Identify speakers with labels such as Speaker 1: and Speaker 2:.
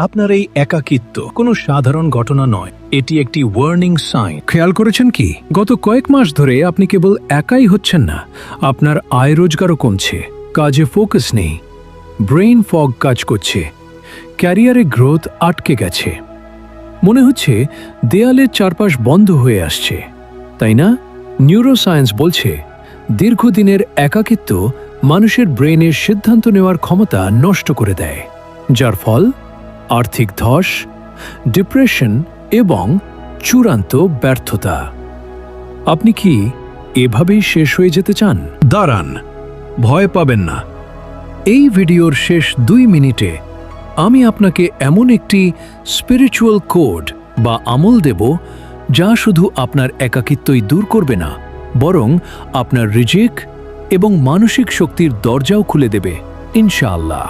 Speaker 1: আপনার এই একাকিত্ব কোনো সাধারণ ঘটনা নয়, এটি একটি ওয়ার্নিং সাইন।
Speaker 2: খেয়াল করেছেন কি, গত কয়েক মাস ধরে আপনি কেবল একাই হচ্ছেন না, আপনার আয় রোজগারও কমছে, কাজে ফোকাস নেই, ব্রেইন ফগ কাজ করছে, ক্যারিয়ারে গ্রোথ আটকে গেছে, মনে হচ্ছে দেয়ালের চারপাশ বন্ধ হয়ে আসছে, তাই না? নিউরোসায়েন্স বলছে দীর্ঘদিনের একাকিত্ব মানুষের ব্রেনের সিদ্ধান্ত নেওয়ার ক্ষমতা নষ্ট করে দেয়, যার ফল আর্থিক ধস, ডিপ্রেশন এবং চূড়ান্ত ব্যর্থতা। আপনি কি এভাবেই শেষ হয়ে যেতে চান?
Speaker 1: দাঁড়ান, ভয় পাবেন না।
Speaker 2: এই ভিডিওর শেষ 2 মিনিটে আমি আপনাকে এমন একটি স্পিরিচুয়াল কোড বা আমল দেব যা শুধু আপনার একাকিত্বই দূর করবে না, বরং আপনার রিজিক এবং মানসিক শক্তির দরজাও খুলে দেবে, ইনশাআল্লাহ।